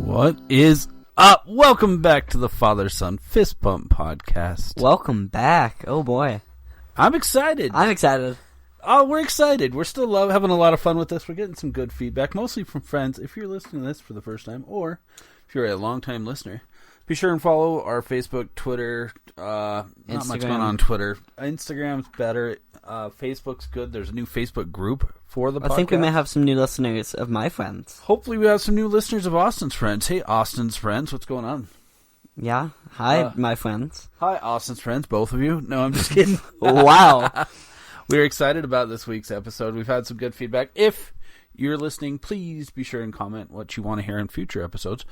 What is up? Welcome back to the Father-Son Fist Bump Podcast. Welcome back. Oh boy. I'm excited. I'm excited. Oh, we're excited. We're still having a lot of fun with this. We're getting some good feedback, mostly from friends. If you're listening to this for the first time, or if you're a long-time listener, be sure and follow our Facebook, Twitter. Not much going on Twitter. Instagram's better. Facebook's good. There's a new Facebook group for the podcast. I think we may have some new listeners of my friends. Hopefully we have some new listeners of Austin's friends. Hey, Austin's friends, what's going on? Yeah. Hi, my friends. Hi, Austin's friends, both of you. No, I'm just kidding. Wow. We're excited about this week's episode. We've had some good feedback. If you're listening, please be sure and comment what you want to hear in future episodes.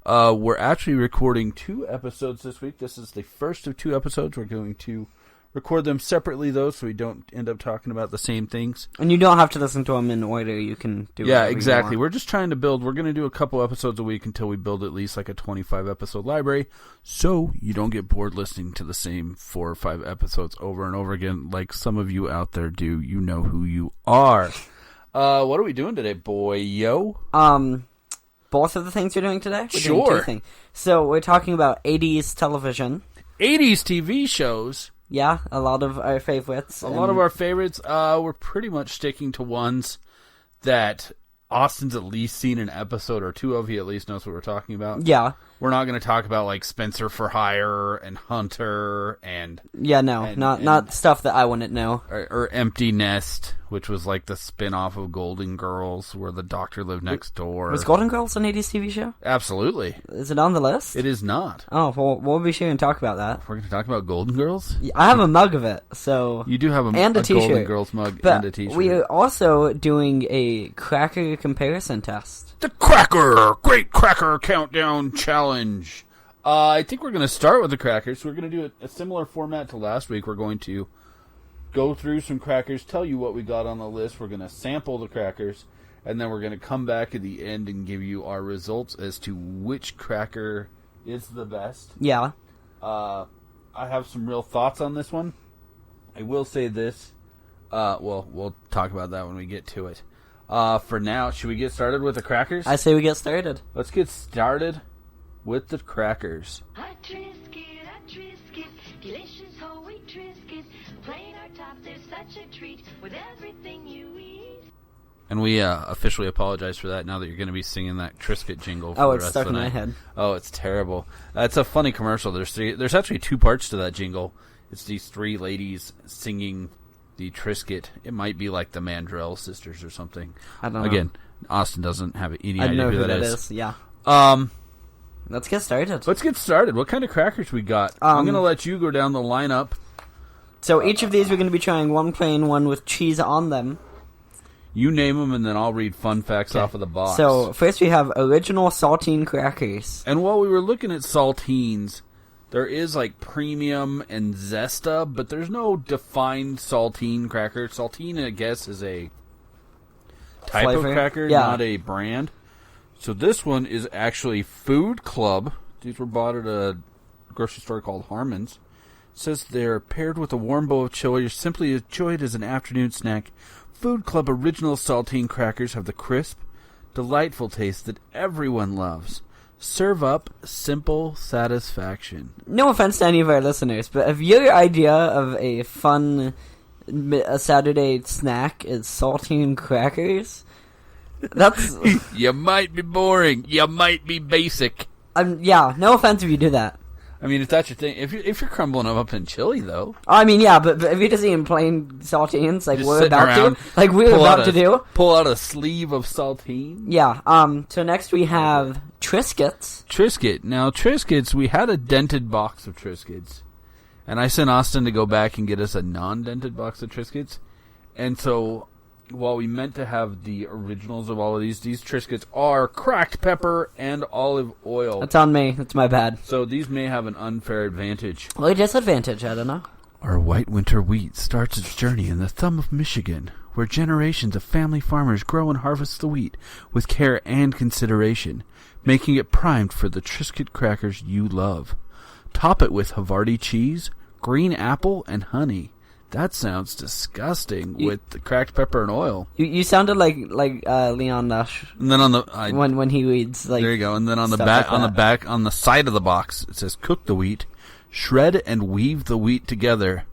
We're actually recording 2 episodes this week. This is the first of 2 episodes. We're going to record them separately, though, so we don't end up talking about the same things. And you don't have to listen to them in order. You can do Yeah, exactly. We're just trying to build. We're going to do a couple episodes a week until we build at least like a 25-episode library, so you don't get bored listening to the same 4 or 5 episodes over and over again like some of you out there do. You know who you are. What are we doing today, boy-yo? Both of the things you're doing today? We're Sure. doing 2 things. So we're talking about 80s television. 80s TV shows. Yeah, a lot of our favorites. A lot of our favorites. We're pretty much sticking to ones that Austin's at least seen an episode or 2 of. He at least knows what we're talking about. Yeah. We're not going to talk about like Spencer for Hire and Hunter and... Yeah, no. Not stuff that I wouldn't know. Or Empty Nest, which was like the spin-off of Golden Girls, where the doctor lived next door. Was Golden Girls an 80s TV show? Absolutely. Is it on the list? It is not. Oh, well, we'll be sure and talk about that. We're going to talk about Golden Girls? I have a mug of it, so... You do have a t-shirt. Golden Girls mug but and a t-shirt. We are also doing a cracker comparison test. The Cracker! Great Cracker Countdown Challenge! I think we're going to start with the crackers. We're going to do a similar format to last week. We're going to go through some crackers, tell you what we got on the list. We're going to sample the crackers, and then we're going to come back at the end and give you our results as to which cracker is the best. Yeah. I have some real thoughts on this one. I will say this. We'll talk about that when we get to it. For now, should we get started with the crackers? I say we get started. Let's get started with the crackers. A Triscuit, delicious whole wheat Triscuit. Plain or topped, they're such a treat with everything you eat. And we officially apologize for that now that you're going to be singing that Triscuit jingle for Oh, the it's rest stuck of the in my night. head. Oh, it's terrible. It's a funny commercial. There's actually 2 parts to that jingle. It's these 3 ladies singing the Triscuit. It might be like the Mandrell sisters or something. I don't know. Again, Austin doesn't have any I idea know who that is. Yeah. Let's get started. Let's get started. What kind of crackers we got? I'm going to let you go down the lineup. So each of these we're going to be trying one plain, one with cheese on them. You name them, and then I'll read fun facts off of the box. So first we have original saltine crackers. And while we were looking at saltines, there is like premium and Zesta, but there's no defined saltine cracker. Saltine, I guess, is a type Flavor? of cracker, not a brand. So this one is actually Food Club. These were bought at a grocery store called Harmon's. It says they're paired with a warm bowl of chili or simply enjoyed as an afternoon snack. Food Club original saltine crackers have the crisp, delightful taste that everyone loves. Serve up simple satisfaction. No offense to any of our listeners, but if your idea of a fun Saturday snack is saltine crackers, that's... You might be boring. You might be basic. Yeah, no offense if you do that. I mean, if that's your thing. If you're crumbling them up in chili, though. I mean, yeah, but if you're just eating plain saltines, like Just we're sitting about around, to, like we're about to do. Pull out a sleeve of saltine. Yeah. So next we have Triscuits. Triscuit. Now, Triscuits, we had a dented box of Triscuits. And I sent Austin to go back and get us a non-dented box of Triscuits. And so while we meant to have the originals of all of these Triscuits are cracked pepper and olive oil. That's on me. That's my bad. So these may have an unfair advantage. Well, a disadvantage, I don't know. Our white winter wheat starts its journey in the thumb of Michigan, where generations of family farmers grow and harvest the wheat with care and consideration, making it primed for the Triscuit crackers you love. Top it with Havarti cheese, green apple, and honey. That sounds disgusting with the cracked pepper and oil. You sounded like Leon Nash. And then on the when he reads like there you go. And then on the back on the side of the box it says cook the wheat, shred and weave the wheat together,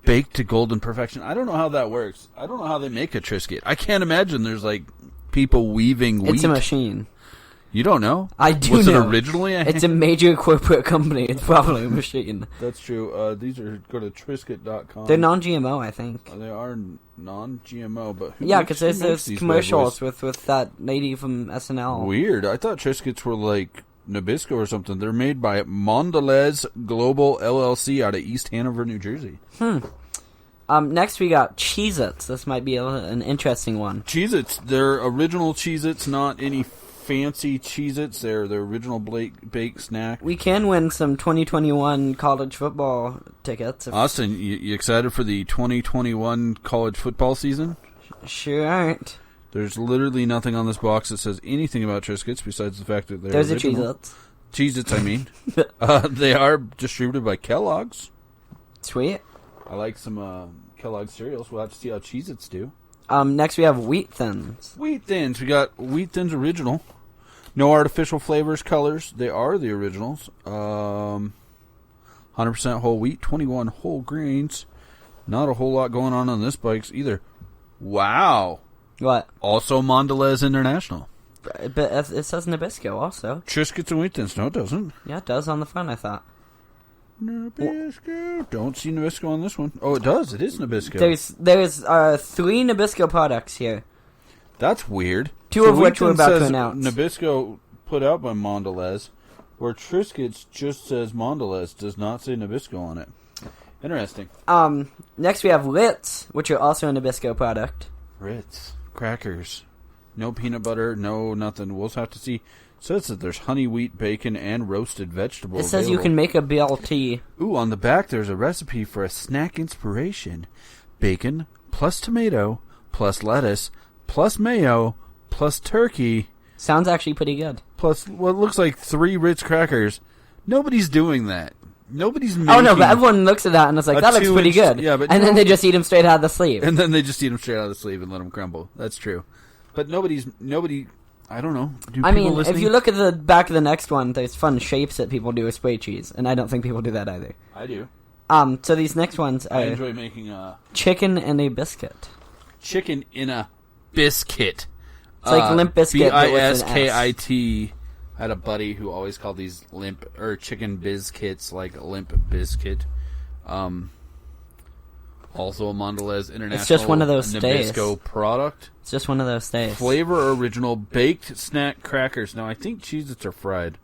bake to golden perfection. I don't know how that works. I don't know how they make a Triscuit. I can't imagine there's like people weaving wheat. It's a machine. You don't know? I do Was know. it originally It's a major corporate company. It's probably a machine. That's true. These are go to Triscuit.com. They're non-GMO, I think. They are non-GMO, but yeah, because there's those commercials with that lady from SNL. Weird. I thought Triscuits were like Nabisco or something. They're made by Mondelez Global LLC out of East Hanover, New Jersey. Next we got Cheez-Its. This might be an interesting one. Cheez-Its. They're original Cheez-Its, not any fancy Cheez-Its. They're the original baked snack. We can win some 2021 college football tickets. Austin, you excited for the 2021 college football season? Sure aren't. There's literally nothing on this box that says anything about Triscuits besides the fact that they're There's original. a Cheez-Its. Cheez-Its, I mean. They are distributed by Kellogg's. Sweet. I like some Kellogg's cereals. We'll have to see how Cheez-Its do. Next we have Wheat Thins. Wheat Thins. We got Wheat Thins Original. No artificial flavors, colors. They are the originals. 100% whole wheat, 21 whole grains. Not a whole lot going on this bikes either. Wow. What? Also Mondelez International. But it says Nabisco also. Triscuits and Wheat Thins. No, it doesn't. Yeah, it does on the front, I thought. Nabisco. Don't see Nabisco on this one. Oh, it does. It is Nabisco. There's 3 Nabisco products here. That's weird. Two of which we're about to announce. Nabisco put out by Mondelez, where Triscuits just says Mondelez, does not say Nabisco on it. Interesting. Next we have Ritz, which are also a Nabisco product. Ritz. Crackers. No peanut butter, no nothing. We'll have to see. It says that there's honey, wheat, bacon, and roasted vegetables. It says you can make a BLT. Ooh, on the back there's a recipe for a snack inspiration. Bacon, plus tomato, plus lettuce, plus mayo, plus turkey. Sounds actually pretty good. Plus what looks like 3 Ritz crackers. Nobody's doing that. Nobody's making... Oh, no, but everyone looks at that and it's like, that looks pretty good. Yeah, but and then they just eat them straight out of the sleeve. And then they just eat them straight out of the sleeve and let them crumble. That's true. But nobody... I don't know. I mean, if you look at the back of the next one, there's fun shapes that people do with spray cheese, and I don't think people do that either. I do. So these next ones are... I enjoy making chicken and a biscuit. Chicken in a biscuit. It's like Limp Bizkit, but with an S. Biskit. I had a buddy who always called these chicken biscuits like Limp Bizkit. Also a Mondelez International. It's just one of those Nabisco product. It's just one of those days. Flavor original baked snack crackers. Now I think Cheez-Its are fried.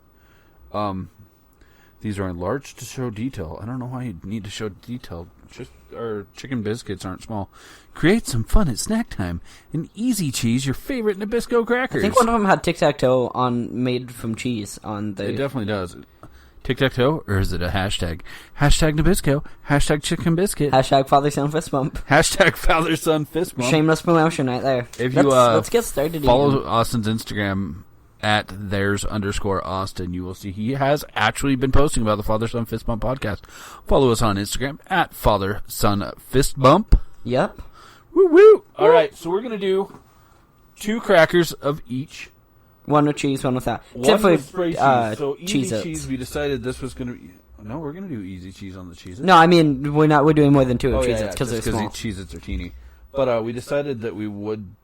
These are enlarged to show detail. I don't know why you need to show detail. Chicken biscuits aren't small. Create some fun at snack time. An easy cheese, your favorite Nabisco crackers. I think one of them had tic-tac-toe made from cheese on the... It definitely does. Tic-tac-toe, or is it a hashtag? Hashtag Nabisco, hashtag chicken biscuit. Hashtag father-son fist bump. Hashtag father-son fist bump. Shameless promotion right there. If you let's get started. Follow Austin's Instagram at theirs_Austin. You will see he has actually been posting about the Father-Son Fist Bump podcast. Follow us on Instagram at Father-Son Fist Bump. Yep. Woo woo. All right, so we're gonna do 2 crackers of each. One with cheese, one without. One with spray cheese. So easy Cheez-Its. cheese. We decided this was gonna be. No, we're gonna do easy cheese on the Cheez-Its. No, I mean we're doing more than 2 of Cheez-Its Cheez-Its because they're small. Cheez-Its are teeny. But we decided that we would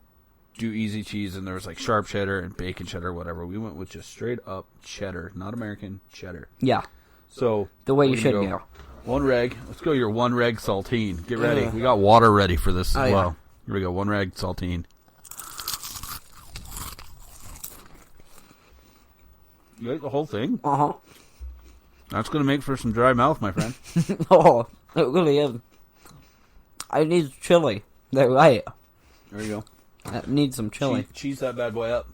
do easy cheese, and there was like sharp cheddar and bacon cheddar, whatever. We went with just straight up cheddar, not American cheddar. Yeah. So the way you should go. 1 reg. Let's go your 1 reg saltine. Get ready. We got water ready for this as well. Here we go. 1 reg saltine. You ate the whole thing? Uh-huh. That's going to make for some dry mouth, my friend. Oh, it really is. I need chili. They're right. There you go. That needs some chili. Cheese that bad boy up.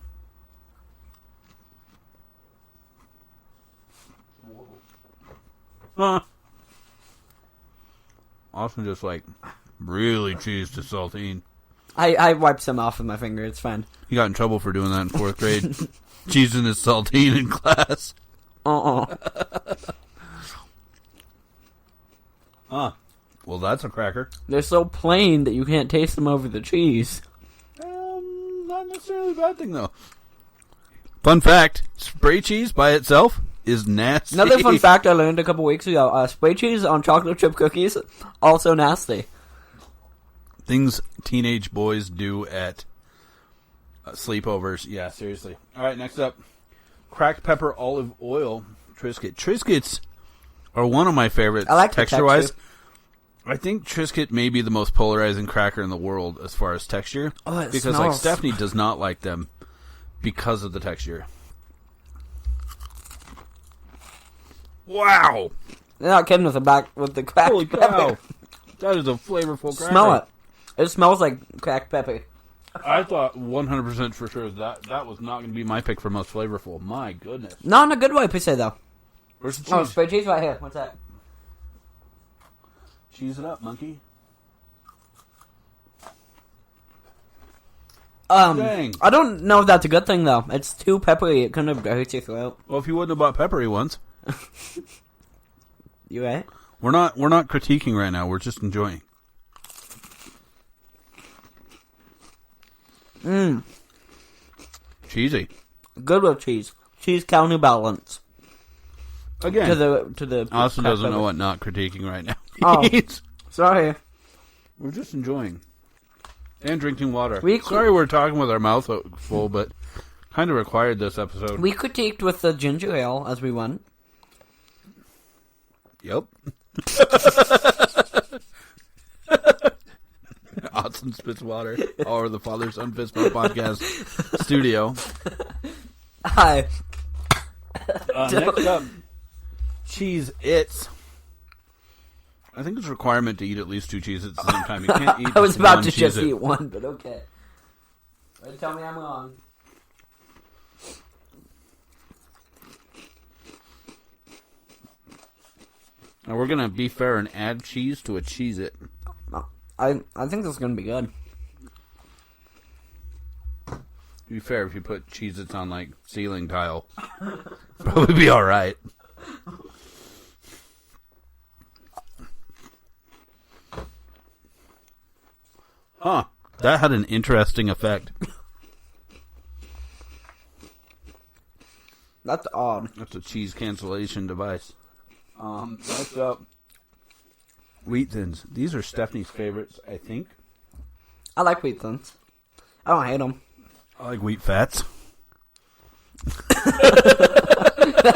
Huh. Austin just like really cheesed the saltine. I wiped some off with my finger. It's fine. He got in trouble for doing that in 4th grade. Cheesing his saltine in class. Well, that's a cracker. They're so plain that you can't taste them over the cheese. Not necessarily a bad thing, though. Fun fact, spray cheese by itself is nasty. Another fun fact I learned a couple weeks ago, spray cheese on chocolate chip cookies, also nasty. Things teenage boys do at sleepovers. Yeah, seriously. All right, next up. Cracked pepper olive oil Triscuit. Triscuits are one of my favorites texture-wise. I think Triscuit may be the most polarizing cracker in the world as far as texture. Oh, it because smells. like Stephanie does not like them because of the texture. Wow. They're not kidding with the cracked Holy pepper. cow. That is a flavorful cracker. Smell it. It smells like cracked pepper. I thought 100% for sure that was not going to be my pick for most flavorful. My goodness. Not in a good way, per se, though. Where's the cheese? Oh, spray cheese right here. What's that? Cheese it up, monkey. Dang. I don't know if that's a good thing, though. It's too peppery. It kind of hurts your throat. Well, if you wouldn't have bought peppery ones. You right? We're not critiquing right now. We're just enjoying. Cheesy. Good with cheese. Cheese counterbalance. Again. To the Austin cracked doesn't know pepper. what not critiquing right now. Oh. Sorry. We're just enjoying. And drinking water. We Sorry we're talking with our mouth full, but kind of required this episode. We critiqued with the ginger ale as we went. Yep. Austin spits water all over the Father Son Fist Bump podcast studio. Hi. Next up, Cheese Its. I think it's a requirement to eat at least 2 cheeses at the same time. You can't eat I was about one to just Cheez-It. eat one, but okay. Tell me I'm wrong. Now we're gonna be fair and add cheese to a Cheez-It. I think this is gonna be good. To be fair, if you put Cheez-Its on like ceiling tile, probably be all right. Huh? That had an interesting effect. That's odd. That's a cheese cancellation device. Next up, Wheat Thins. These are Stephanie's favorites, I think. I like wheat thins. I don't hate them. I like wheat fats.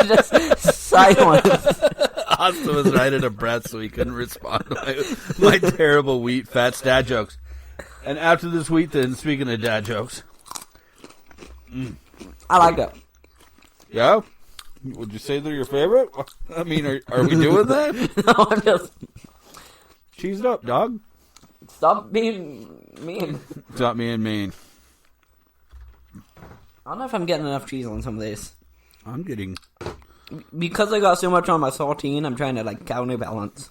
Just silence. Austin was right at a breath, so he couldn't respond to my terrible wheat fats dad jokes. And after this Wheat Thin, speaking of dad jokes. I like it. Yeah? Would you say they're your favorite? I mean, are we doing that? No, I'm just... Cheese it up, dog. Stop being mean. Stop being mean. I don't know if I'm getting enough cheese on some of these. I'm getting... Because I got so much on my saltine, I'm trying to, counterbalance.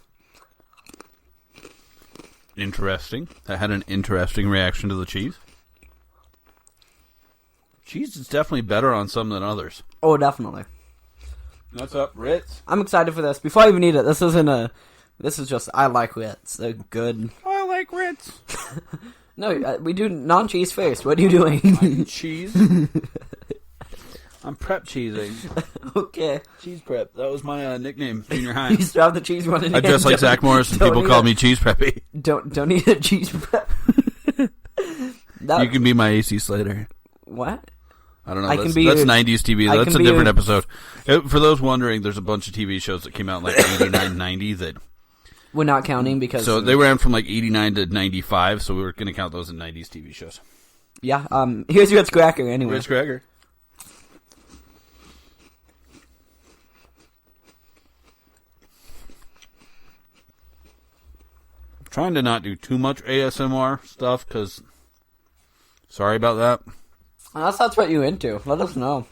Interesting. That had an interesting reaction to the cheese. Cheese is definitely better on some than others. Oh, definitely. What's up, Ritz? I'm excited for this. Before I even eat it, this isn't a... This is just, I like Ritz. They're good. I like Ritz. No, we do non-cheese first. What are you doing? Cheese? I'm prep cheesing. Okay. Cheese prep. That was my nickname in junior high. You still have the cheese running I in. dress like Zach Morris and don't people eat call it. me Cheese Preppy. Don't eat a cheese prep. You can be my AC Slater. What? I don't know. I That's, can be that's your- 90s TV. I That's can a be different your- episode. For those wondering, there's a bunch of TV shows that came out in like 89, 90 that... We're not counting because... So they ran from like 89 to 95, so we were going to count those in 90s TV shows. Yeah, here's Ritz Cracker anyway. Ritz Cracker. Trying to not do too much ASMR stuff, because Sorry about that. Unless that's what you're into. Let us know.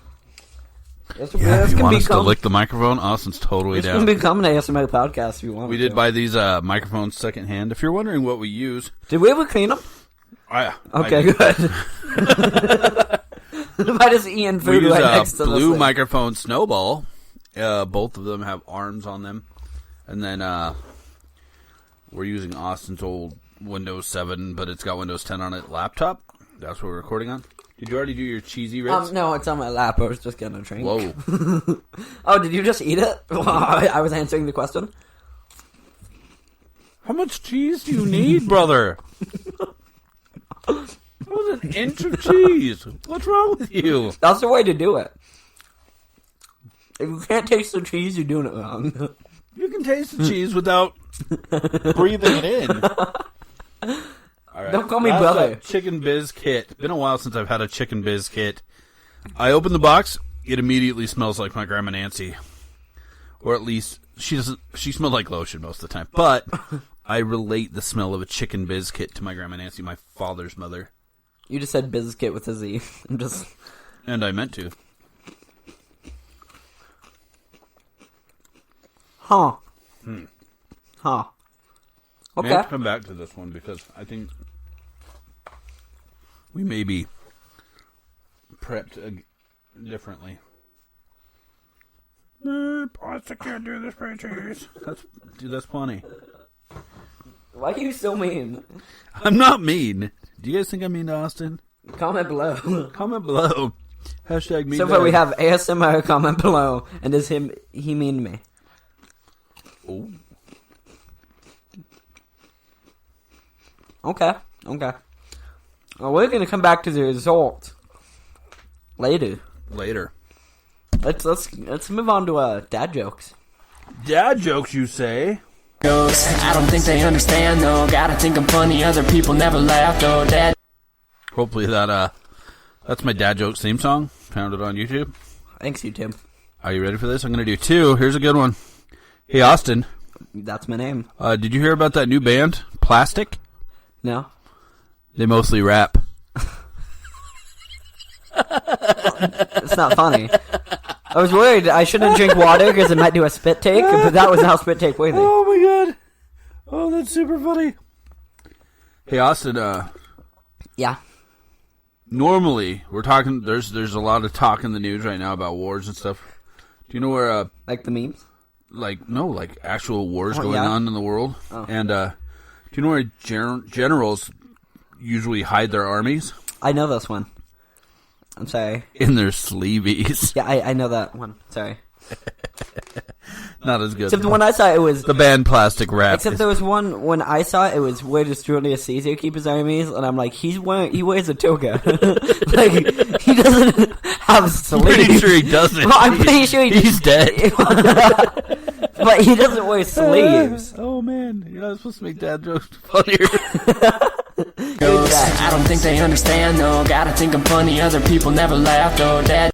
If you want us to lick the microphone, Austin's totally down. This can become an ASMR podcast if you want. We did buy these microphones secondhand. If you're wondering what we use... Did we ever clean them? Okay, good. I just eating food we use right next to a blue this microphone Snowball. Both of them have arms on them. And then we're using Austin's old Windows 7, but it's got Windows 10 on it laptop. That's what we're recording on. Did you already do your cheesy Ritz? No, it's on my lap. I was just getting a drink. Whoa. Oh, did you just eat it? I was answering the question. How much cheese do you need, brother? That was an inch of cheese. What's wrong with you? That's the way to do it. If you can't taste the cheese, you're doing it wrong. You can taste the cheese without breathing it in. All right. Don't call me brother. Chicken biz kit. Been a while since I've had a chicken biz kit. I open the box. It immediately smells like my grandma Nancy, or at least she doesn't. She smelled like lotion most of the time. But I relate the smell of a chicken biz kit to my grandma Nancy, my father's mother. You just said biscuit with a Z. And I meant to. Huh. Huh. Okay. May have to come back to this one because I think we may be prepped differently. I can't do this for cheese. That's funny. Why are you so mean? I'm not mean. Do you guys think I'm mean to Austin? Comment below. Comment below. Hashtag mean. So far we have ASMR comment below, and is he mean to me? Oh. Okay. Well, we're gonna come back to the result later. Let's move on to dad jokes. Dad jokes, you say? I don't think they understand though. Gotta think I'm funny. Other people never laugh though. Dad. Hopefully that's my dad jokes theme song. Found it on YouTube. Thanks, you Tim. Are you ready for this? I'm gonna do 2. Here's a good one. Hey Austin. That's my name. Did you hear about that new band, Plastic? No. They mostly rap. It's not funny. I was worried I shouldn't drink water because it might do a spit take, but that was not spit take worthy. Oh my god. Oh, that's super funny. Hey Austin, Yeah. normally we're talking there's a lot of talk in the news right now about wars and stuff. Do you know where Like the memes? like actual wars going yeah? on in the world? Oh. And do you know where generals usually hide their armies? I know this one. I'm sorry. In their sleeveys. Yeah, I know that one. Sorry. Not as good. Except the one I saw, it was... The band Plastic Rap. Except there was one, when I saw it, was where does Julius Caesar keep his armies? And I'm like, he wears a toga. Like, he doesn't have sleeves. I'm pretty sure he doesn't. Well, I'm pretty sure he's dead. But he doesn't wear sleeves. Oh man, you're not supposed to make dad jokes funnier. I don't think they understand though. Gotta think I'm funny. Other people never laugh though. Dad.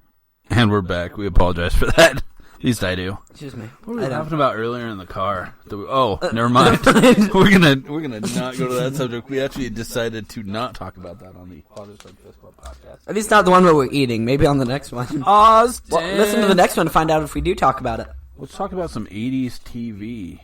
And we're back. We apologize for that. At least I do. Excuse me. What were we talking about earlier in the car? Never mind. we're gonna not go to that subject. We actually decided to not talk about that on the Father's Son Club podcast. At least not the one where we're eating. Maybe on the next one. Austin. Well, listen to the next one to find out if we do talk about it. Let's talk about some 80s TV.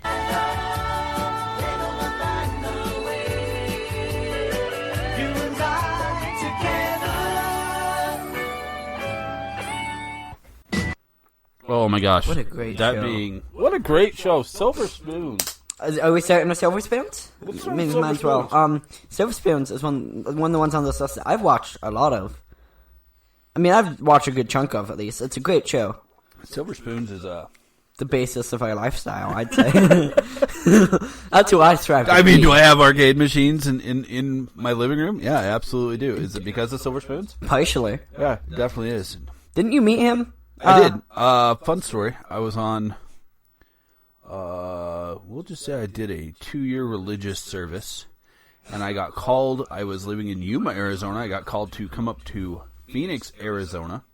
Oh my gosh. What a great show. What a great show. Silver Spoons. Are we starting with Silver Spoons? Let's start with Maybe Silver might as well. Spoons. Silver Spoons is one of the ones on this list that I've watched a lot of. I mean, I've watched a good chunk of, at least. It's a great show. Silver Spoons is the basis of our lifestyle, I'd say. That's who I strive to I mean, be. do I have arcade machines in my living room? Yeah, I absolutely do. Is it because of Silver Spoons? Partially. Yeah, it definitely is. Didn't you meet him? I did. Fun story. I was on, we'll just say I did a 2-year religious service, and I got called. I was living in Yuma, Arizona. I got called to come up to Phoenix, Arizona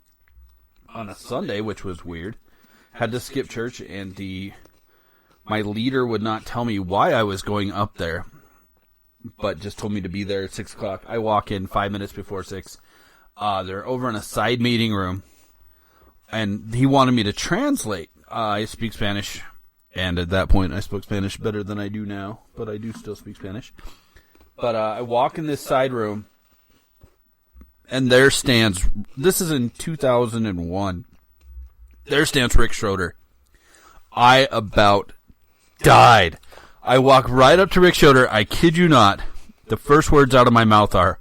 on a Sunday, which was weird. Had to skip church, and my leader would not tell me why I was going up there. but just told me to be there at 6 o'clock. I walk in 5 minutes before 6. They're over in a side meeting room, and he wanted me to translate. I speak Spanish, and at that point I spoke Spanish better than I do now, but I do still speak Spanish. But I walk in this side room, and there stands, this is in 2001, there stands Rick Schroeder. I about died. I walk right up to Rick Schroeder. I kid you not. The first words out of my mouth are,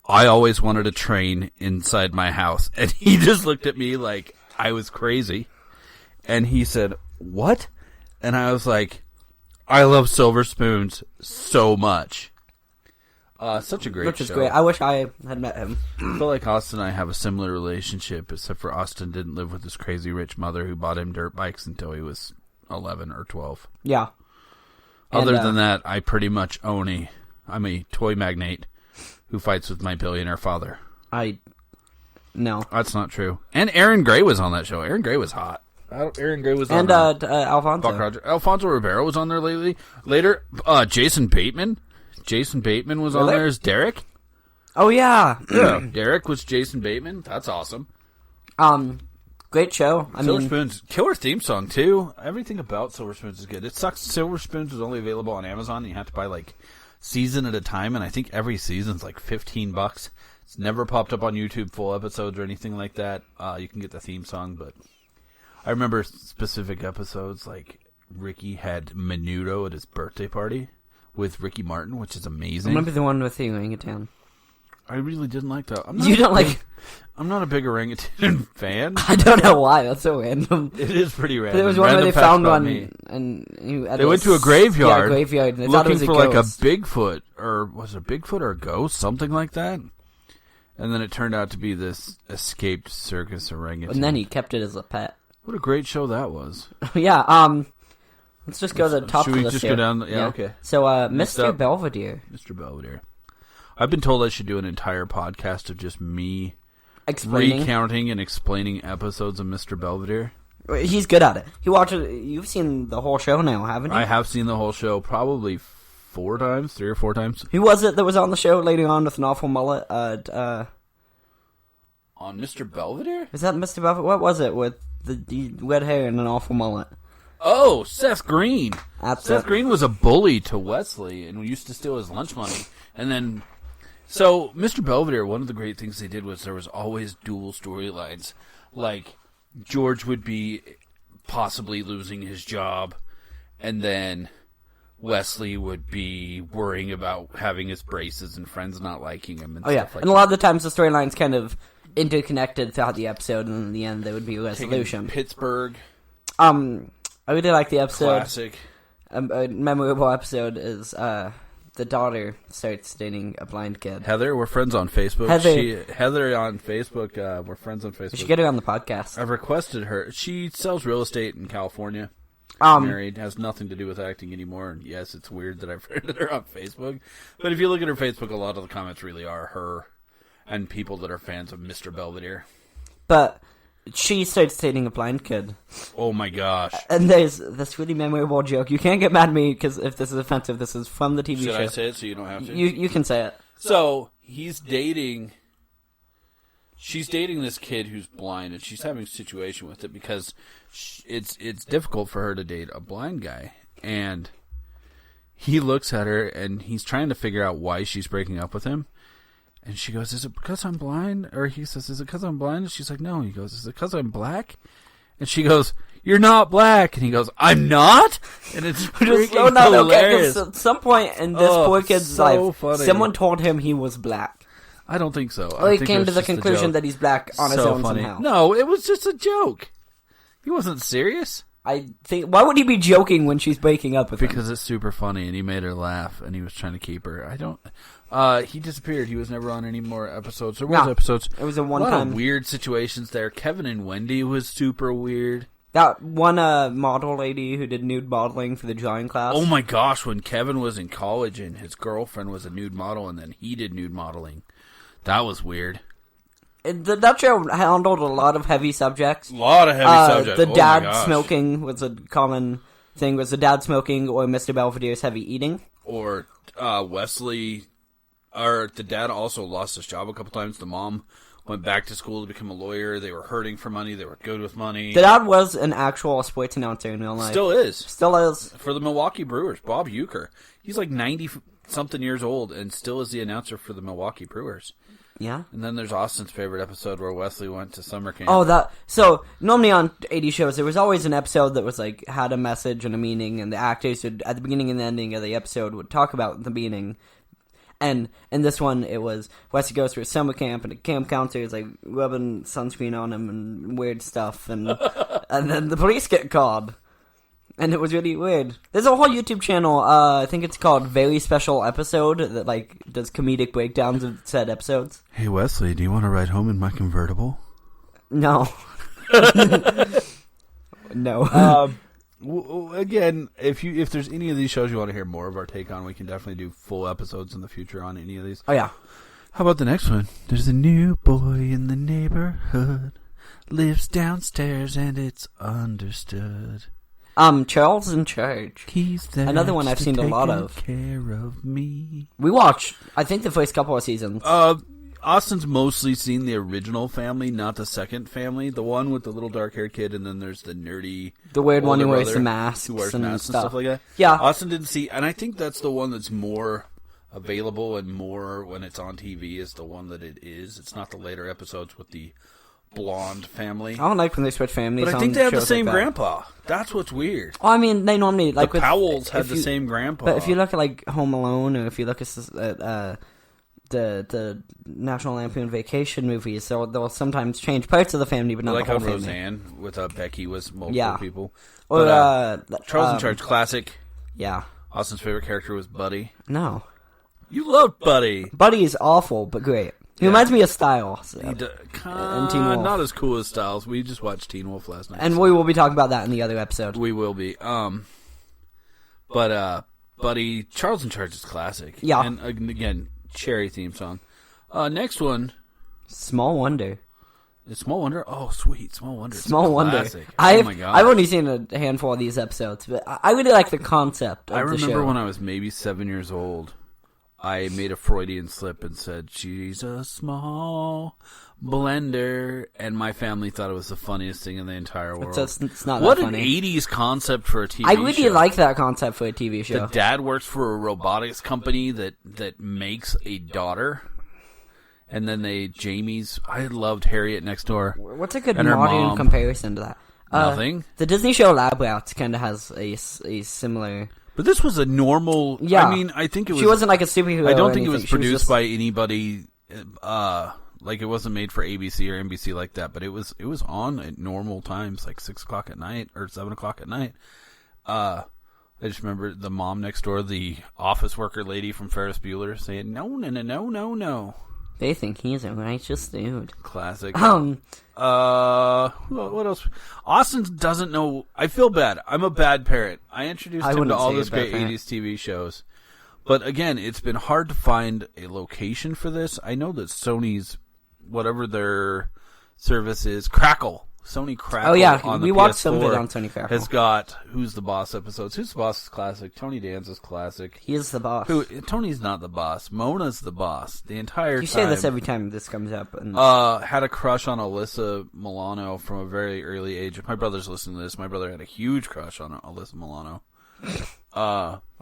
I always wanted a train inside my house. And he just looked at me like I was crazy. And he said, what? And I was like, I love Silver Spoons so much. Such a great Which is show. great. I wish I had met him. I feel like Austin and I have a similar relationship, except for Austin didn't live with his crazy rich mother who bought him dirt bikes until he was 11 or 12. Yeah. Other than that, I pretty much I'm a toy magnate who fights with my billionaire father. No. That's not true. And Aaron Gray was on that show. Aaron Gray was hot. Aaron Gray was on Alfonso. Buck Roger. Alfonso Ribeiro was on there lately. Later, Jason Bateman. Jason Bateman was on there as Derek. Oh, yeah. Yeah. Derek was Jason Bateman. That's awesome. Great show. Silver Spoons, killer theme song, too. Everything about Silver Spoons is good. It sucks Silver Spoons is only available on Amazon, and you have to buy, like, season at a time, and I think every season's like $15. It's never popped up on YouTube full episodes or anything like that. You can get the theme song, but I remember specific episodes, like Ricky had Menudo at his birthday party with Ricky Martin, which is amazing. I remember the one with the orangutan. I really didn't like that. I'm not a big orangutan fan. I don't know why. That's so random. It is pretty random. There was one where they found one, and they went to a graveyard. Yeah, graveyard. And they looking thought it was for a like ghost. a Bigfoot, or was it a Bigfoot or a ghost, something like that. And then it turned out to be this escaped circus orangutan. And then he kept it as a pet. What a great show that was. Yeah. Let's just go to the top of the list. Should we just go down? Yeah, okay. So, Mr. Belvedere. Mr. Belvedere. I've been told I should do an entire podcast of just me recounting and explaining episodes of Mr. Belvedere. He's good at it. You've seen the whole show now, haven't you? I have seen the whole show probably 3 or 4 times. Who was it that was on the show later on with an awful mullet? On Mr. Belvedere? Is that Mr. Belvedere? What was it with the red hair and an awful mullet? Oh, Seth Green. Seth Green was a bully to Wesley and used to steal his lunch money. And then, so Mr. Belvedere, one of the great things they did was there was always dual storylines. Like, George would be possibly losing his job, and then Wesley would be worrying about having his braces and friends not liking him and stuff like and a lot of the times the storylines kind of interconnected throughout the episode, and in the end there would be a resolution. Pittsburgh. I really like the episode. Classic. A memorable episode is the daughter starts dating a blind kid. Heather, we're friends on Facebook. Heather on Facebook, we're friends on Facebook. We should get her on the podcast. I've requested her. She sells real estate in California. Married, has nothing to do with acting anymore. And yes, it's weird that I friended her on Facebook. But if you look at her Facebook, a lot of the comments really are her and people that are fans of Mr. Belvedere. But she starts dating a blind kid. Oh my gosh. And there's this really memorable joke. You can't get mad at me because if this is offensive, this is from the TV show. Should I say it so you don't have to? You can say it. So, she's dating this kid who's blind, and she's having a situation with it because it's difficult for her to date a blind guy. And he looks at her, and he's trying to figure out why she's breaking up with him. And she goes, is it because I'm blind? Or he says, is it because I'm blind? And she's like, no. He goes, is it because I'm black? And she goes, you're not black. And he goes, I'm not? And it's freaking hilarious. Okay, at some point in this poor kid's life, funny. Someone told him he was black. I don't think so. Or he came to the conclusion that he's black on his own somehow. No, it was just a joke. He wasn't serious. I think, why would he be joking when she's breaking up with him? Because it's super funny, and he made her laugh, and he was trying to keep her. He disappeared. He was never on any more episodes. There was episodes. It was a lot one-time. of weird situations there. Kevin and Wendy was super weird. That one model lady who did nude modeling for the drawing class. Oh my gosh, when Kevin was in college and his girlfriend was a nude model, and then he did nude modeling. That was weird. That show handled a lot of heavy subjects. A lot of heavy subjects. The dad smoking was a common thing. Was the dad smoking or Mr. Belvedere's heavy eating? Or Wesley, or the dad also lost his job a couple times. The mom went back to school to become a lawyer. They were hurting for money. They were good with money. The dad was an actual sports announcer in real life. Still is. Still is. For the Milwaukee Brewers, Bob Uecker. He's like 90-something years old and still is the announcer for the Milwaukee Brewers. Yeah. And then there's Austin's favorite episode where Wesley went to summer camp. Oh, so normally on 80 shows, there was always an episode that was like, had a message and a meaning, and the actors would, at the beginning and the ending of the episode, would talk about the meaning. And in this one, it was Wesley goes to a summer camp, and the camp counselor is like rubbing sunscreen on him and weird stuff, and and then the police get called. And it was really weird. There's a whole YouTube channel, I think it's called Very Special Episode, that like does comedic breakdowns of said episodes. Hey Wesley, do you want to ride home in my convertible? No. No. Again, if there's any of these shows you want to hear more of our take on, we can definitely do full episodes in the future on any of these. Oh yeah. How about the next one? There's a new boy in the neighborhood, lives downstairs and it's understood. Charles in Charge. He's there. Another one I've seen a lot of. Care of me. We watched, I think, the first couple of seasons. Austin's mostly seen the original family, not the second family. The one with the little dark-haired kid, and then there's the nerdy, the weird one who wears brother the masks, who wears and masks and stuff. stuff like that. Yeah, Austin didn't see, and I think that's the one that's more available and more when it's on TV is the one that it is. It's not the later episodes with the blonde family. I don't like when they switch families. But I think they have the same grandpa. That's what's weird. Well, I mean, they normally like the Powells had the same grandpa. But if you look at like Home Alone, or if you look at the National Lampoon Vacation movies, they'll sometimes change parts of the family, but not like the whole how family. Roseanne with Becky was multiple people. Or but, Charles in Charge, classic. Yeah. Austin's favorite character was Buddy. No. You love Buddy. Buddy is awful, but great. He reminds me of Styles. And Teen Wolf. Not as cool as Styles. We just watched Teen Wolf last night. And we will be talking about that in the other episode. We will be. But Buddy, Charles in Charge is classic. Yeah. And again, Cherry theme song. Next one. Small Wonder. Is Small Wonder? Oh, sweet. Small Wonder. Small Wonder. Classic. Oh my God. I've only seen a handful of these episodes, but I really like the concept of the show. I remember when I was maybe 7 years old, I made a Freudian slip and said, she's a small blender, and my family thought it was the funniest thing in the entire world. It's not what that funny. An 80s concept for a TV show. I really like that concept for a TV show. The dad works for a robotics company that makes a daughter, and then Jamie's... I loved Harriet Next Door. What's a good and her modern mom. comparison to that? Nothing. The Disney show Lab Rats kind of has a similar... But this was a normal... Yeah. I mean, I think it was... She wasn't like a superhero. I don't or think it anything. was She produced just- by anybody... like, it wasn't made for ABC or NBC like that, but it was on at normal times, like 6 o'clock at night or 7 o'clock at night. I just remember the mom next door, the office worker lady from Ferris Bueller, saying, no, no, no, no, no, no. They think he's a righteous dude. Classic. What else? Austin doesn't know. I feel bad. I'm a bad parent. I introduced him to wouldn't all say those a bad great parent. 80s TV shows. But again, it's been hard to find a location for this. I know that Sony's, whatever their service is, Crackle. Sony Crackle. Oh yeah, on the we watched some of PS4 it on Sony Crackle. has got Who's the Boss episodes. Who's the Boss is classic. Tony Danza's classic. He is the boss. Tony's not the boss. Mona's the boss. The entire time. You say this every time this comes up. And Had a crush on Alyssa Milano from a very early age. If my brother's listening to this, my brother had a huge crush on Alyssa Milano.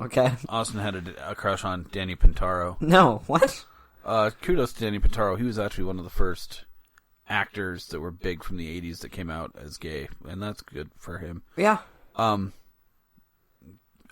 okay. Austin had a crush on Danny Pintaro. No, what? Kudos to Danny Pintaro. He was actually one of the first actors that were big from the 80s that came out as gay, and that's good for him. Yeah.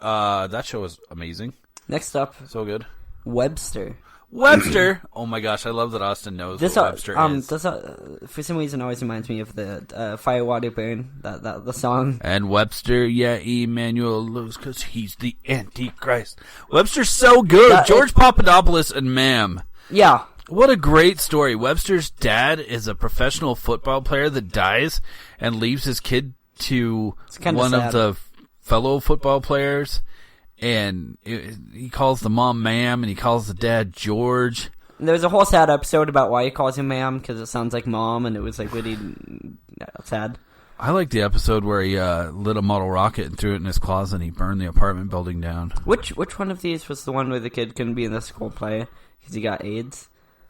That show was amazing. Next up, So good. Webster. Webster! Oh my gosh, I love that Austin knows what Webster is. This, for some reason, always reminds me of the Fire, Water, Burn, the song. And Webster, yeah, Emmanuel Lewis, because he's the Antichrist. Webster's so good. George Papadopoulos and Ma'am. Yeah. What a great story. Webster's dad is a professional football player that dies and leaves his kid to one of the fellow football players. And he calls the mom Ma'am, and he calls the dad George. There's a whole sad episode about why he calls him Ma'am, because it sounds like mom, and it was like really sad. I like the episode where he lit a model rocket and threw it in his closet and he burned the apartment building down. Which one of these was the one where the kid couldn't be in the school play because he got AIDS?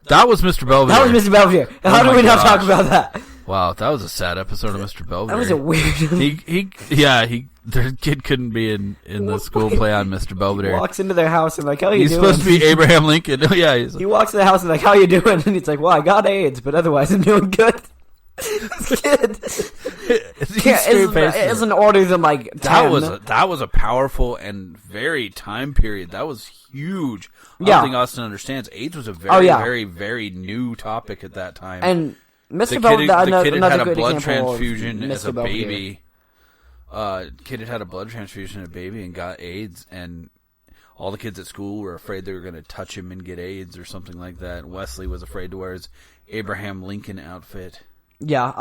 That was Mr. Belvedere. That was Mr. Belvedere. How do we not talk about that? Wow, that was a sad episode of Mr. Belvedere. That was a weird... Their kid couldn't be in the school play on Mr. Belvedere. He walks into their house and like, how you He's doing? supposed to be Abraham Lincoln. He walks in the house and like, how you doing? And he's like, well, I got AIDS, but otherwise I'm doing good. This kid isn't older than like 10. That was a powerful and very time period. That was huge. I don't think Austin understands. AIDS was a very, very new topic at that time. And Mr. Belvedere, the kid had had a blood example transfusion as a Belvedere. baby. Kid had had a blood transfusion as a baby and got AIDS, and all the kids at school were afraid they were going to touch him and get AIDS or something like that. And Wesley was afraid to wear his Abraham Lincoln outfit. Yeah,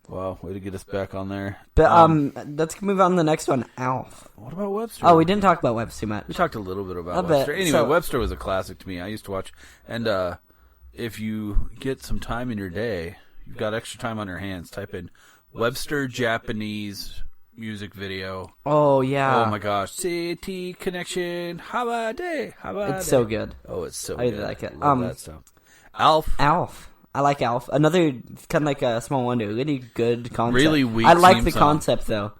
Wow, way to get us back on there. But let's move on to the next one, Alf. What about Webster? Oh, we didn't talk about Webster much. We talked a little bit about A bit, Webster. Anyway, so- Webster was a classic to me. I used to watch. And if you get some time in your day, you've got extra time on your hands, type in Webster Japanese music video. Oh, yeah. Oh, my gosh. City Connection. Habade. It's so good. Oh, it's so I good. really like it. Love that stuff. Alf. I like Alf. Another kind of like a small wonder. Really good concept. Really weak I like theme the song. concept though.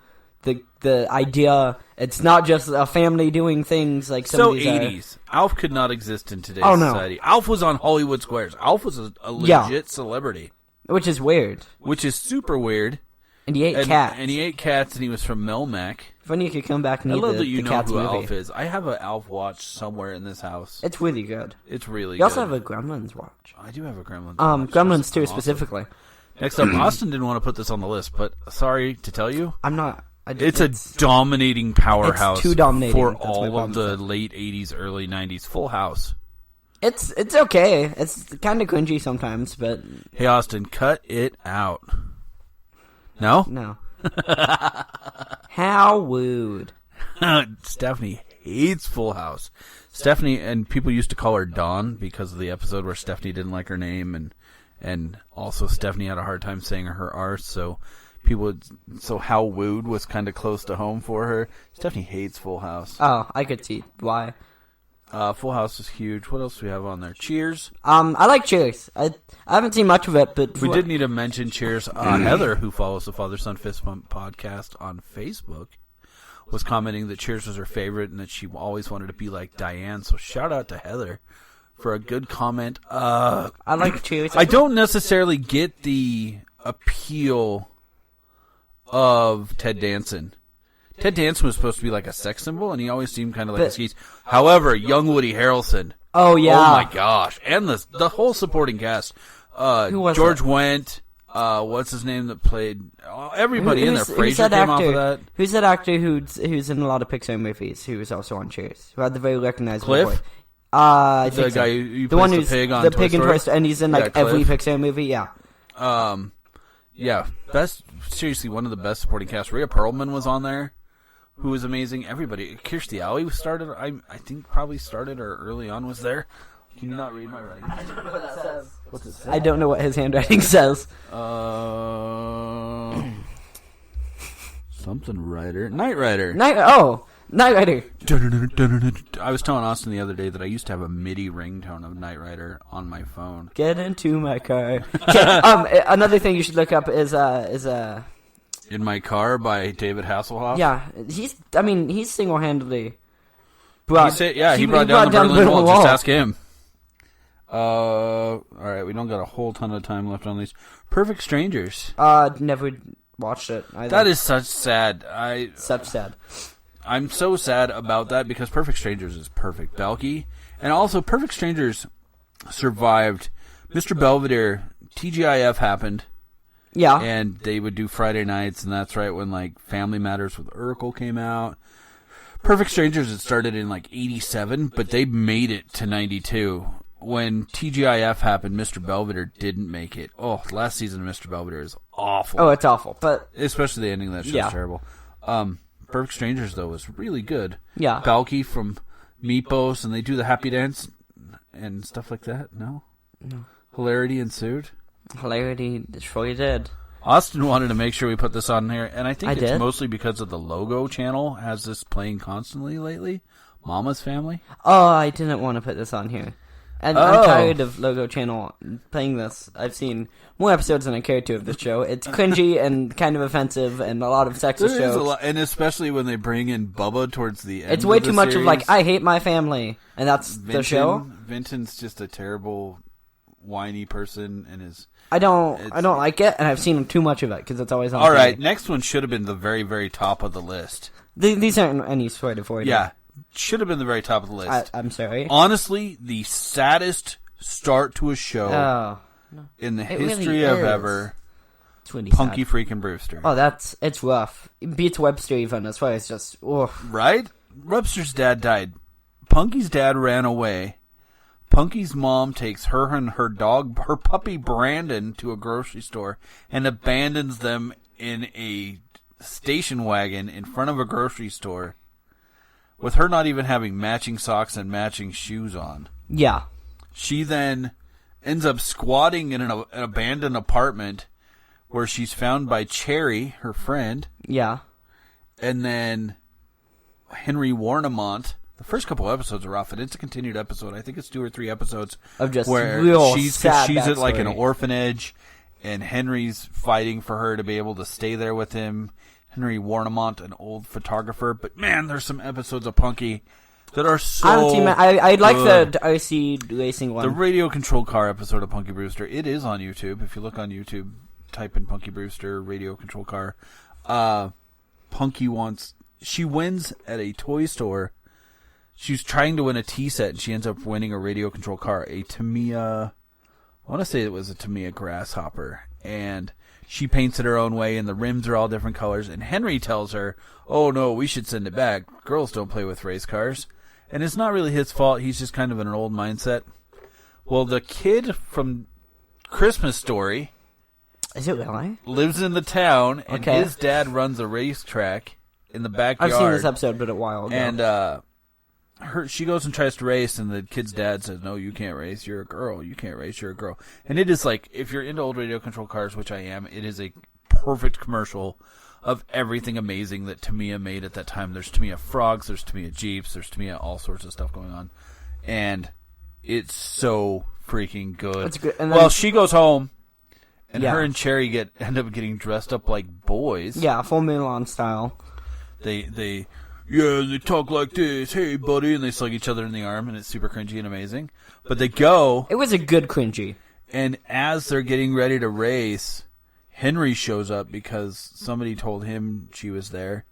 The idea. It's not just a family doing things like some of these 80s. Alf could not exist in today's Oh, no. society. Alf was on Hollywood Squares. Alf was a legit celebrity, which is weird. which is super weird. And he ate cats. And he ate cats, and he was from Melmac. Funny you could come back and I eat love the, that you the know Cats who movie. Alf is. I have an Alf watch somewhere in this house. It's really good. It's really You good. also have a Gremlins watch. I do have a Gremlins watch. Gremlins 2 Awesome. specifically. Next up, Austin didn't want to put this on the list, but sorry to tell you, I'm not. it's a dominating powerhouse too dominating. for That's my all of problem the with it. late 80s, early 90s. Full House. It's okay. It's kind of cringy sometimes, but Hey, Austin, cut it out. No? no. How wooed. Stephanie hates Full House. Stephanie, and people used to call her Dawn because of the episode where Stephanie didn't like her name, and also Stephanie had a hard time saying her R, so How Wooed was kind of close to home for her. Stephanie hates Full House. Oh, I could see why. Full House is huge. What else do we have on there? Cheers. I like Cheers. I haven't seen much of it, but We did need to mention Cheers. Heather, who follows the Father Son Fist Bump podcast on Facebook, was commenting that Cheers was her favorite and that she always wanted to be like Diane. So shout out to Heather for a good comment. I like Cheers. I don't necessarily get the appeal of Ted Danson. Ted Danson was supposed to be like a sex symbol, and he always seemed kind of like a skis. However, young Woody Harrelson. Oh yeah. Oh my gosh! And the whole supporting cast. Who was George it? Wendt. What's his name that played? Everybody in there. Frasier came off of that. Who's that actor who's in a lot of Pixar movies? Who was also on Cheers? Who had the very recognizable Cliff? voice? I The think so. guy who the one plays who's the pig on the Toy pig in Story? Toy Story, and he's in like Yeah, every Cliff. Pixar movie. Yeah. Yeah, seriously, one of the best supporting cast. Rhea Perlman was on there, who was amazing. Everybody. Kirstie Alley started. I think probably started or early on was there. Can you not read my writing? What's it say? I don't know what his handwriting says. Something Rider. Knight Rider. Knight Rider. I was telling Austin the other day that I used to have a MIDI ringtone of Knight Rider on my phone. Get into my car. Another thing you should look up is In My Car by David Hasselhoff. yeah, he's single-handedly brought He brought down the Berlin Wall. Just ask him. All right, we don't got a whole ton of time left on these. Perfect Strangers. Never watched it either. That is such sad. such sad. I'm so sad about that because Perfect Strangers is perfect. Belky. And also, Perfect Strangers survived. Mr. Belvedere, TGIF happened. Yeah. And they would do Friday nights, and that's right when, like, Family Matters with Urkel came out. Perfect Strangers had started in, like, 87, but they made it to 92. When TGIF happened, Mr. Belvedere didn't make it. Oh, last season of Mr. Belvedere is awful. Oh, it's awful, but Especially the ending of that show Yeah. is terrible. Perfect Strangers, though, was really good. Yeah. Balky from Meepos, and they do the happy dance and stuff like that. No? No. Hilarity ensued. hilarity surely did. Austin wanted to make sure we put this on here, and I think I it's did? mostly because of the logo channel has this playing constantly lately. Mama's Family. Oh, I didn't want to put this on here. And Oh. I'm tired of Logo Channel playing this. I've seen more episodes than I care to of this show. It's cringy and kind of offensive and a lot of sexist There is a jokes. lot, and especially when they bring in Bubba towards the end. It's way of too the much of series. like, I hate my family. And that's the show. Vinton's just a terrible, whiny person, and is... I don't like it, and I've seen too much of it because it's always on. All TV. right, next one should have been the very, very top of the list. These aren't any sort of order. Yeah, should have been the very top of the list. I'm sorry. Honestly, the saddest start to a show Oh, in the it really history of is. ever. it's really Punky sad. freaking Brewster. Oh, it's rough. It beats Webster even as far as just. Oh. Right? Webster's dad died. Punky's dad ran away. Punky's mom takes her and her puppy Brandon, to a grocery store and abandons them in a station wagon in front of a grocery store, with her not even having matching socks and matching shoes on. Yeah. She then ends up squatting in an abandoned apartment where she's found by Cherry, her friend, Yeah. and then Henry Warnemont. The first couple episodes are rough, and it's a continued episode. I think it's 2 or 3 episodes Of just where real she's sad at like an backstory. orphanage, and Henry's fighting for her to be able to stay there with him. Henry Warnemont, an old photographer, but man, there's some episodes of Punky that are so. I like good. the RC racing one. The radio control car episode of Punky Brewster. It is on YouTube. If you look on YouTube, type in Punky Brewster radio control car. Punky she wins at a toy store. She's trying to win a tea set, and she ends up winning a radio control car, a Tamiya. I want to say it was a Tamiya Grasshopper, and she paints it her own way, and the rims are all different colors. And Henry tells her, "Oh no, we should send it back. Girls don't play with race cars." And it's not really his fault. He's just kind of in an old mindset. Well, the kid from Christmas Story Is it really? lives in the town, and Okay. his dad runs a racetrack in the backyard. I've seen this episode, but a while ago. And she goes and tries to race, and the kid's dad says, "No, you can't race. You're a girl. You can't race. You're a girl." And it is like, if you're into old radio control cars, which I am, it is a perfect commercial of everything amazing that Tamiya made at that time. There's Tamiya frogs, there's Tamiya Jeeps, there's Tamiya all sorts of stuff going on. And it's so freaking good. It's good. And then, Well, she goes home, and Yeah. her and Cherry end up getting dressed up like boys. yeah, full Milan style. They talk like this, "Hey, buddy," and they slug each other in the arm, and it's super cringy and amazing. But they go, It was a good cringy. and as they're getting ready to race, Henry shows up because somebody told him she was there.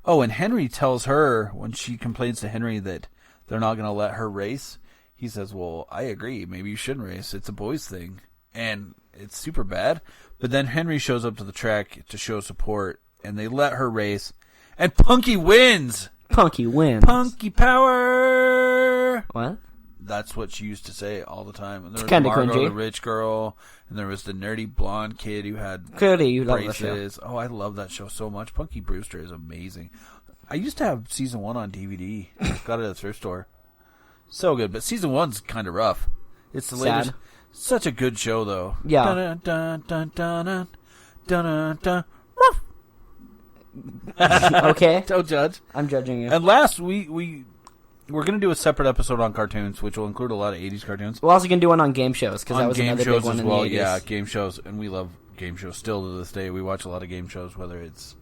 Oh, and Henry tells her, when she complains to Henry that they're not going to let her race, he says, "Well, I agree. Maybe you shouldn't race. It's a boys' thing." And it's super bad. But then Henry shows up to the track to show support, and they let her race, and Punky wins! Punky wins. Punky power! What? That's what she used to say all the time. And there was kinda Margot, cringy. the rich girl, and there was the nerdy blonde kid who had Clearly, you love the show. braces. Oh, I love that show so much. Punky Brewster is amazing. I used to have season 1 on DVD. Got it at a thrift store. So good, but season 1's kind of rough. It's the Sad. latest. Such a good show, though. Yeah. Dun, dun, dun, dun, dun, dun, dun, dun. Okay, Don't judge. I'm judging you. And last, we're going to do a separate episode on cartoons, which will include a lot of 80s cartoons. We're also going to do one on game shows, because that On was game another shows big one as in well. the 80s. Yeah, game shows, and we love game shows still to this day. We watch a lot of game shows, whether it's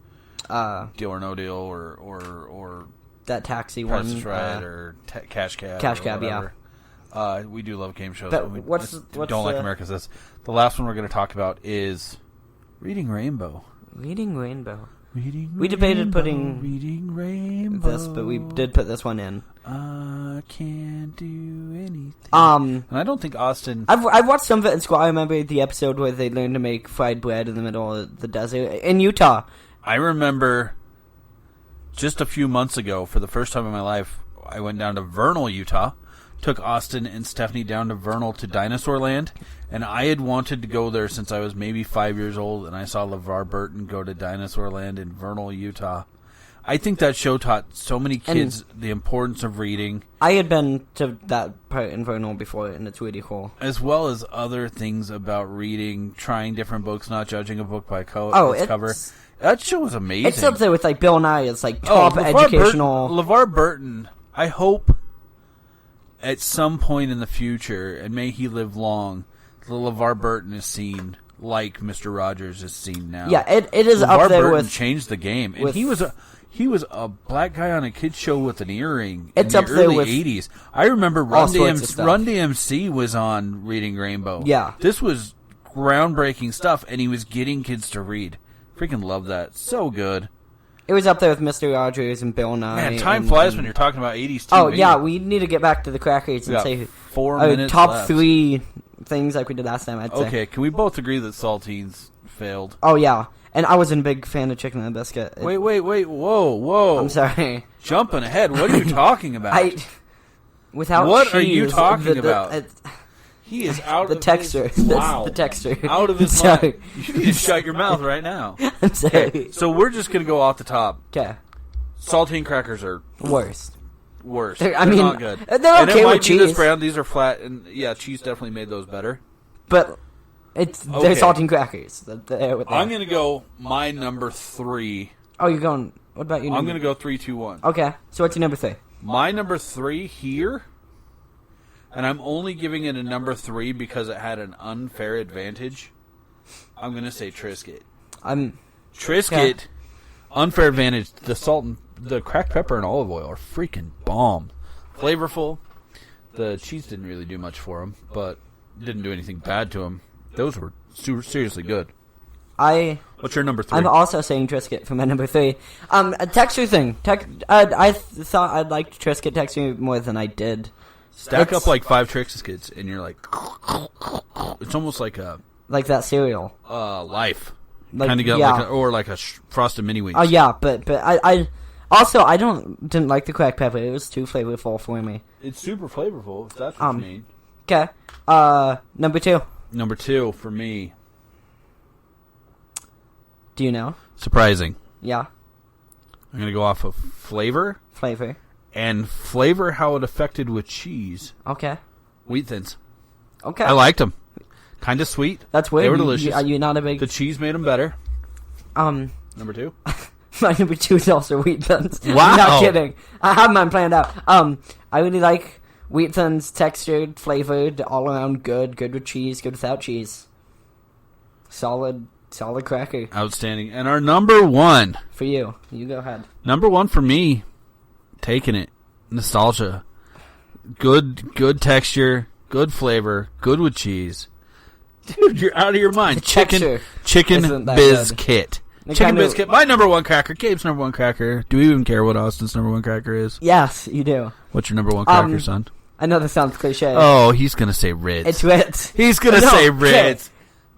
Deal or No Deal or That taxi Price one. is Right or Cash Cab. Cash or Cab, yeah. whatever. We do love game shows. But but we what's just the- don't like America's This. The last one we're going to talk about is Reading Rainbow. Reading Rainbow. Reading We debated Rainbow, putting Reading Rainbow. This, but we did put this one in. I can't do anything. Um, And I don't think Austin... I've watched some of it in school. I remember the episode where they learned to make fried bread in the middle of the desert in Utah. I remember just a few months ago, for the first time in my life, I went down to Vernal, Utah, took Austin and Stephanie down to Vernal to Dinosaur Land, and I had wanted to go there since I was maybe 5 years old, and I saw LeVar Burton go to Dinosaur Land in Vernal, Utah. I think that show taught so many kids the importance of reading. I had been to that part in Vernal before, and it's really cool. As well as other things about reading, trying different books, not judging a book by its cover. That show was amazing. It's up there with like Bill Nye. It's like top educational. LeVar Burton, I hope at some point in the future, and may he live long, the LeVar Burton is seen like Mr. Rogers is seen now. Yeah, it is LeVar up there Burton with... changed the game. And he was a black guy on a kid's show with an earring it's in up the there early with 80s. I remember Run DMC was on Reading Rainbow. Yeah. This was groundbreaking stuff, and he was getting kids to read. Freaking love that. So good. It was up there with Mr. Rogers and Bill Nye. Man, time flies when you're talking about 80s TV. Oh, yeah, we need to get back to the crackers and say 4 minutes top left. 3 things like we did last time, I'd say. Okay, can we both agree that saltines failed? Oh, yeah. And I wasn't a big fan of Chicken and Biscuit. Wait. Whoa. I'm sorry. Jumping ahead. What are you talking about? Without what cheese, are you talking about? He is out the of texture. his... Wow. The texture. Out of his mind. You need to shut your mouth right now. I'm sorry. Okay, so we're just going to go off the top. Okay. Saltine crackers are... Worst. They're not good. They're okay with cheese. This brand, these are flat, and yeah, cheese definitely made those better. But they're saltine crackers. I'm going to go my number 3. Oh, you're going... What about you? I'm going to go 3, 2, 1. Okay, so what's your number 3? My number 3 here, and I'm only giving it a number 3 because it had an unfair advantage. I'm going to say Triscuit. Triscuit, unfair advantage. The salt and the cracked pepper and olive oil are freaking bomb. Flavorful. The cheese didn't really do much for them, but didn't do anything bad to them. Those were seriously good. What's your number 3? I'm also saying Triscuit for my number 3. A texture thing. I thought I liked Triscuit texture more than I did. Stack up like 5 Triscuits, and you're like... It's almost like a... Like that cereal. Life. Like, kind of got like or like a Frosted Mini Wheats. Oh, yeah, but I also, I didn't like the cracked pepper. It was too flavorful for me. It's super flavorful, if that's what you mean. Okay. Number 2. Number 2 for me. Do you know? Surprising. Yeah. I'm going to go off of flavor. And flavor how it affected with cheese. Okay. Wheat Thins. Okay. I liked them. Kind of sweet. That's weird. They were delicious. Are you not a big... The cheese made them better. Number 2. My number 2 is also Wheat Thins. Wow. I'm not kidding. I have mine planned out. I really like Wheat Thins, textured, flavored, all around good with cheese, good without cheese. Solid cracker. Outstanding. And our number 1. For you. You go ahead. Number 1 for me, taking it. Nostalgia. Good texture, good flavor, good with cheese. Dude, you're out of your mind. Chicken biscuit. Chicken biscuit. My number 1 cracker. Gabe's number 1 cracker. Do we even care what Austin's number 1 cracker is? Yes, you do. What's your number 1 cracker, son? I know this sounds cliche. Oh, he's going to say Ritz. It's Ritz. He's going to say Ritz.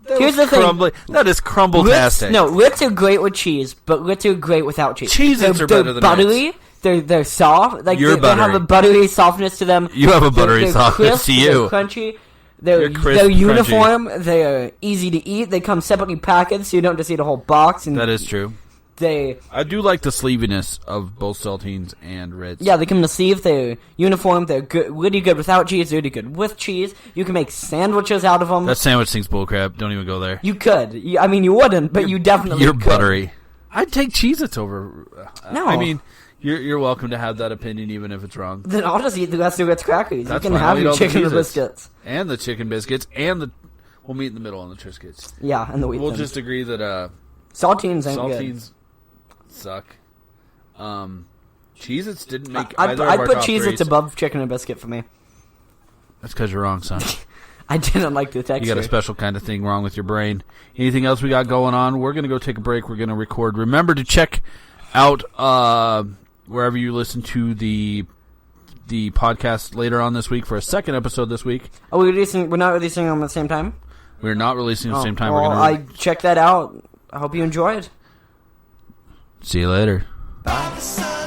Here's the thing. That is crumble-tastic. No, Ritz are great with cheese, but Ritz are great without cheese. Cheez-Its are better than buttery. Ritz. They're soft. Like You're they have a buttery softness to them. You have a buttery softness crisp, to you. They're crunchy. They're uniform. Crunchy. They're easy to eat. They come separately packaged, so you don't just eat a whole box. And that is true. I do like the sleeviness of both saltines and Ritz. Yeah, they come in the sleeve. They're uniform. They're good, really good without cheese. Really good with cheese. You can make sandwiches out of them. That sandwich thing's bullcrap. Don't even go there. You could. I mean, you wouldn't, but you definitely You're could. Buttery. I'd take Cheez-Its over... No. I mean, you're welcome to have that opinion even if it's wrong. Then I'll just eat the rest of Ritz crackers. That's you can fine. have your chicken and biscuits. And the chicken biscuits. And the... We'll meet in the middle on the Triscuits. Yeah, and the Wheat We'll Thins. just agree that... Saltines ain't good. Saltines suck. Cheez-Its didn't make I'd either of our put top Cheez-Its threes. above chicken and biscuit for me. That's because you're wrong, son. I didn't like the texture. You got a special kind of thing wrong with your brain. Anything else we got going on? We're going to go take a break. We're going to record. Remember to check out wherever you listen to the podcast later on this week for a second episode this week. Are we releasing? We're not releasing them at the same time? We're not releasing at the same time. Well, We're I checked that out. I hope you enjoyed. See you later. By the sun.